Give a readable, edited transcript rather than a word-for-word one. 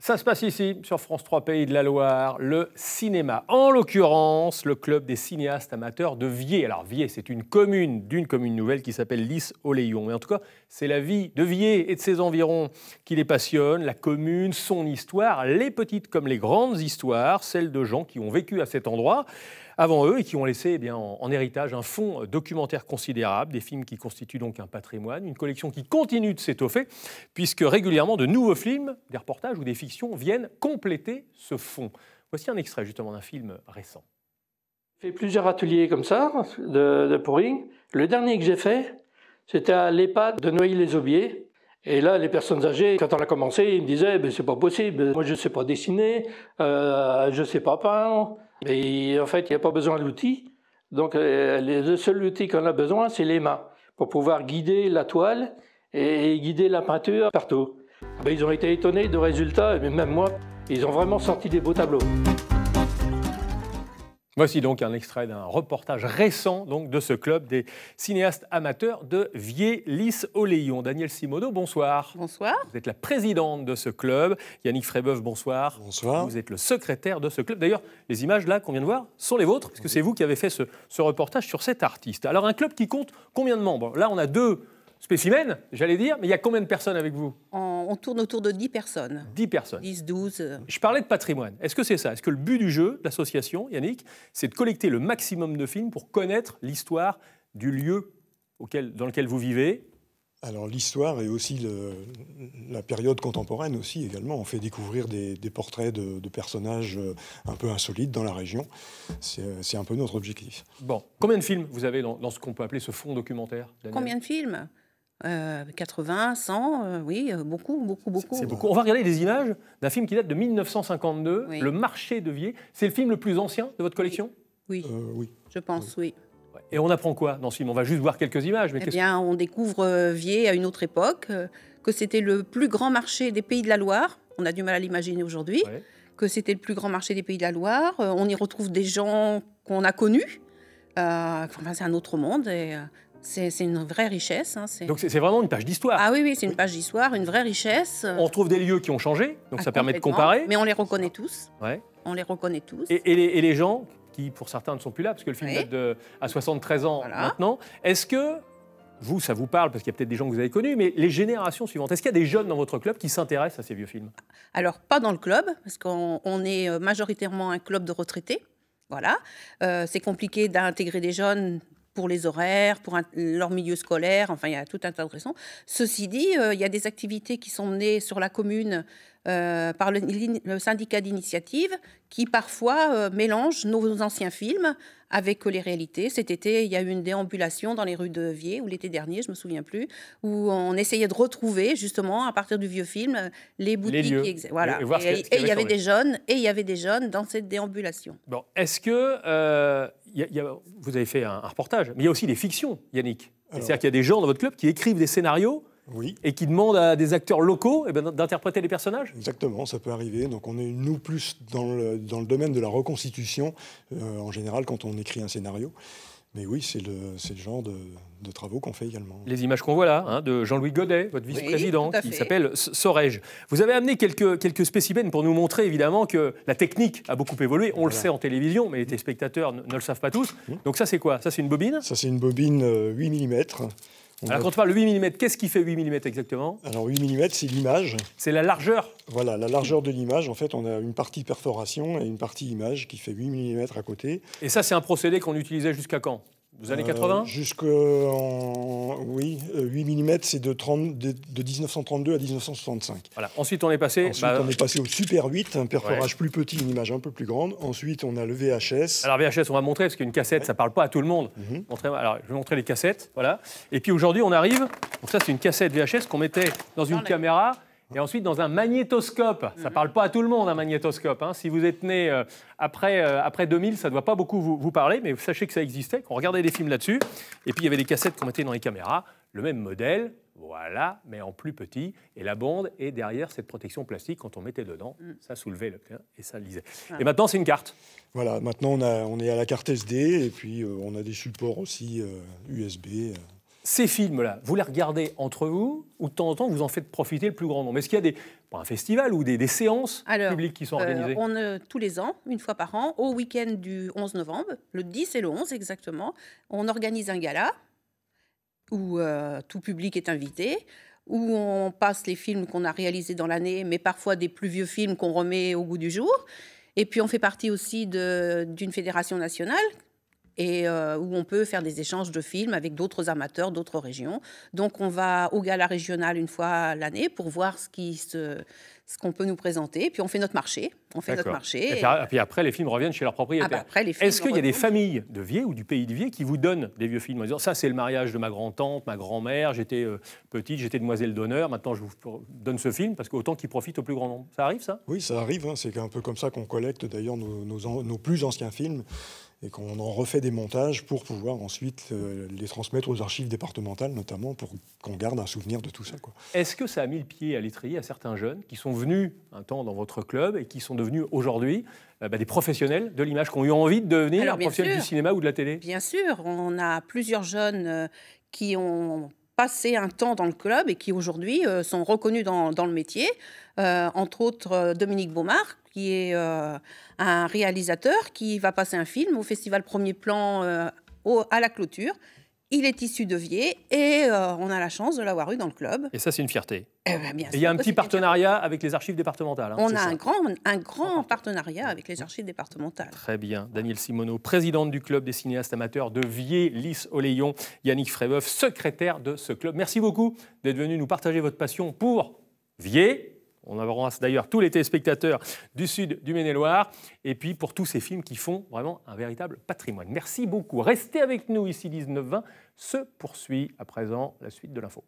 Ça se passe ici, sur France 3 Pays de la Loire, le cinéma. En l'occurrence, le club des cinéastes amateurs de Viers. Alors Viers, c'est une commune d'une commune nouvelle qui s'appelle Lys-Oléillon. Mais en tout cas, c'est la vie de Viers et de ses environs qui les passionne. La commune, son histoire, les petites comme les grandes histoires, celles de gens qui ont vécu à cet endroit avant eux et qui ont laissé en héritage un fonds documentaire considérable, des films qui constituent donc un patrimoine, une collection qui continue de s'étoffer, puisque régulièrement de nouveaux films, des reportages ou des fictions viennent compléter ce fonds. Voici un extrait justement d'un film récent. J'ai fait plusieurs ateliers comme ça, de pouring. Le dernier que j'ai fait, c'était à l'EHPAD de Noailles-les-Aubiers. Et là, les personnes âgées, quand on a commencé, ils me disaient « c'est pas possible, moi je sais pas dessiner, je sais pas peindre ». Et en fait, il n'y a pas besoin d'outils. Donc, le seul outil qu'on a besoin, c'est les mains, pour pouvoir guider la toile et guider la peinture partout. Ils ont été étonnés du résultat, mais même moi, ils ont vraiment sorti des beaux tableaux. Voici donc un extrait d'un reportage récent donc, de ce club des cinéastes amateurs de Viers-Lys-Oléillon. Danielle Simoneau, bonsoir. Bonsoir. Vous êtes la présidente de ce club. Yannick Frébeuf, bonsoir. Bonsoir. Vous êtes le secrétaire de ce club. D'ailleurs, les images là qu'on vient de voir sont les vôtres, parce que c'est vous qui avez fait ce reportage sur cet artiste. Alors un club qui compte combien de membres? Là, on a 2 spécimens, j'allais dire, mais il y a combien de personnes avec vous? On tourne autour de 10 personnes. 10 personnes. 10, 12. Je parlais de patrimoine. Est-ce que c'est ça? Est-ce que le but du jeu, de l'association, Yannick, c'est de collecter le maximum de films pour connaître l'histoire du lieu dans lequel vous vivez? Alors l'histoire et aussi la période contemporaine aussi également. On fait découvrir des portraits de personnages un peu insolites dans la région. C'est un peu notre objectif. Bon, combien de films vous avez dans ce qu'on peut appeler ce fonds documentaire, Daniel? Combien de films 80, 100, oui, beaucoup. C'est beaucoup. On va regarder des images d'un film qui date de 1952, oui. Le marché de Viers. C'est le film le plus ancien de votre collection? Oui, oui. Je pense, oui. Et on apprend quoi dans ce film? On va juste voir quelques images. Mais on découvre Viers à une autre époque, que c'était le plus grand marché des Pays de la Loire. On a du mal à l'imaginer aujourd'hui. Ouais. Que c'était le plus grand marché des Pays de la Loire. On y retrouve des gens qu'on a connus. C'est un autre monde et c'est une vraie richesse. Donc c'est vraiment une page d'histoire. Ah oui, c'est une page d'histoire, une vraie richesse. On retrouve des lieux qui ont changé, donc ça permet de comparer. Mais on les reconnaît tous. Ouais. On les reconnaît tous. Et les gens qui, pour certains, ne sont plus là, parce que le film date à 73 ans maintenant. Est-ce que vous, ça vous parle, parce qu'il y a peut-être des gens que vous avez connus, mais les générations suivantes, est-ce qu'il y a des jeunes dans votre club qui s'intéressent à ces vieux films? Alors, pas dans le club, parce qu'on est majoritairement un club de retraités. Voilà. C'est compliqué d'intégrer des jeunes pour les horaires, pour leur milieu scolaire, enfin, il y a tout un tas de raisons. Ceci dit, il y a des activités qui sont menées sur la commune par le syndicat d'initiative qui, parfois, mélangent nos anciens films avec les réalités. Cet été, il y a eu une déambulation dans les rues de Viers, ou l'été dernier, je ne me souviens plus, où on essayait de retrouver, justement, à partir du vieux film, les boutiques qui existent. Voilà. Et il y avait des jeunes dans cette déambulation. Bon, est-ce que vous avez fait un reportage, mais il y a aussi des fictions, Yannick. C'est-à-dire qu'il y a des gens dans votre club qui écrivent des scénarios et qui demandent à des acteurs locaux d'interpréter les personnages? Exactement, ça peut arriver. Donc on est, nous, plus dans le domaine de la reconstitution, en général, quand on écrit un scénario. Mais oui, c'est le genre de travaux qu'on fait également. Les images qu'on voit là, de Jean-Louis Godet, votre vice-président, qui s'appelle Sorège. Vous avez amené quelques spécimens pour nous montrer, évidemment, que la technique a beaucoup évolué. On le sait en télévision, mais les téléspectateurs ne le savent pas tous. Donc ça, c'est quoi? Ça, c'est une bobine? Ça, c'est une bobine 8 mm. Alors, quand on parle de 8 mm, qu'est-ce qui fait 8 mm exactement? Alors, 8 mm, c'est l'image. C'est la largeur? Voilà, la largeur de l'image. En fait, on a une partie perforation et une partie image qui fait 8 mm à côté. Et ça, c'est un procédé qu'on utilisait jusqu'à quand? Aux années 80? Oui, 8 mm, c'est de 1932 à 1965. Voilà. Ensuite, on est passé au Super 8, un perforage plus petit, une image un peu plus grande. Ensuite, on a le VHS. Alors, VHS, on va montrer, parce qu'une cassette, ça ne parle pas à tout le monde. Alors, je vais montrer les cassettes. Voilà. Et puis aujourd'hui, on arrive. Donc, ça, c'est une cassette VHS qu'on mettait dans une caméra. Et ensuite, dans un magnétoscope. Ça ne parle pas à tout le monde, un magnétoscope. Si vous êtes né après 2000, ça ne doit pas beaucoup vous parler, mais sachez que ça existait, qu'on regardait des films là-dessus. Et puis, il y avait des cassettes qu'on mettait dans les caméras. Le même modèle, voilà, mais en plus petit. Et la bande est derrière cette protection plastique. Quand on mettait dedans, ça soulevait et ça lisait. Et maintenant, c'est une carte. Voilà, maintenant, on est à la carte SD. Et puis, on a des supports aussi USB. Ces films-là, vous les regardez entre vous ou de temps en temps vous en faites profiter le plus grand nombre? Est-ce qu'il y a un festival ou des séances publiques qui sont organisées? Tous les ans, une fois par an, au week-end du 11 novembre, le 10 et le 11 exactement, on organise un gala où tout public est invité, où on passe les films qu'on a réalisés dans l'année, mais parfois des plus vieux films qu'on remet au goût du jour. Et puis on fait partie aussi d'une fédération nationale et où on peut faire des échanges de films avec d'autres amateurs, d'autres régions. Donc on va au gala régional une fois l'année pour voir ce qu'on peut nous présenter. Puis on fait notre marché. Et puis après, les films reviennent chez leurs propriétaires. Est-ce qu'il y a des familles de Viers ou du pays de Viers qui vous donnent des vieux films en disant ça c'est le mariage de ma grand-tante, ma grand-mère, j'étais petite, j'étais demoiselle d'honneur, maintenant je vous donne ce film parce qu'autant qu'il profite au plus grand nombre. Ça arrive ça? Oui, ça arrive. C'est un peu comme ça qu'on collecte d'ailleurs nos plus anciens films et qu'on en refait des montages pour pouvoir ensuite les transmettre aux archives départementales, notamment pour qu'on garde un souvenir de tout ça, quoi. Est-ce que ça a mis le pied à l'étrier à certains jeunes qui sont venus un temps dans votre club et qui sont devenus aujourd'hui des professionnels de l'image, qui ont eu envie de devenir professionnels du cinéma ou de la télé? Bien sûr, on a plusieurs jeunes qui ont passé un temps dans le club et qui aujourd'hui sont reconnus dans le métier. Entre autres, Dominique Baumard, qui est un réalisateur qui va passer un film au Festival Premier Plan à la clôture. Il est issu de Viers et on a la chance de l'avoir eu dans le club. Et ça, c'est une fierté. Bien et il y a un petit partenariat avec les archives départementales. On a un grand partenariat avec les archives départementales. Très bien. Danielle Simoneau, présidente du club des cinéastes amateurs de Viers, Lys Oléillon. Yannick Frébeuf, secrétaire de ce club. Merci beaucoup d'être venu nous partager votre passion pour Viers. On embrasse d'ailleurs tous les téléspectateurs du sud du Maine-et-Loire. Et puis pour tous ces films qui font vraiment un véritable patrimoine. Merci beaucoup. Restez avec nous ici, 19h20 se poursuit à présent la suite de l'info.